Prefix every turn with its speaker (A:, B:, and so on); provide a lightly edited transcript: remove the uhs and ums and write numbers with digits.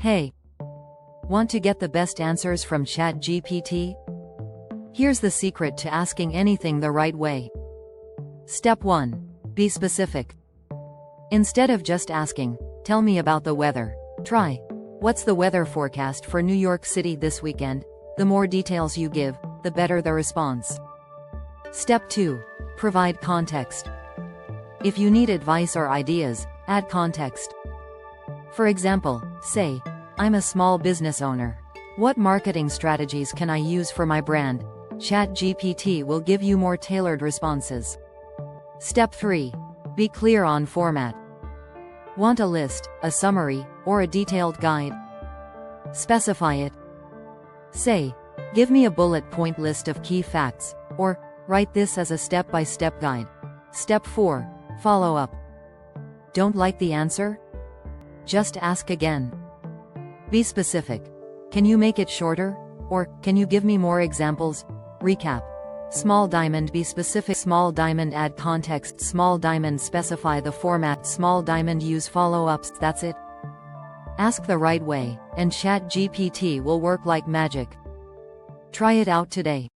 A: Hey, want to get the best answers from ChatGPT? Here's the secret to asking anything the right way. Step 1. Be specific. Instead of just asking, "Tell me about the weather," try, "What's the weather forecast for New York City this weekend?" The more details you give, the better the response. Step 2. Provide context. If you need advice or ideas, add context. For example, say, "I'm a small business owner. What marketing strategies can I use for my brand?" ChatGPT will give you more tailored responses. Step 3. Be clear on format. Want a list, a summary, or a detailed guide? Specify it. Say, "Give me a bullet point list of key facts," or "Write this as a step-by-step guide." Step 4. Follow up. Don't like the answer? Just ask again. Be specific. Can you make it shorter? Or, "Can you give me more examples?" Recap. Small diamond, be specific. Small diamond, add context. Small diamond, specify the format. Small diamond, use follow-ups. That's it. Ask the right way, and ChatGPT will work like magic. Try it out today.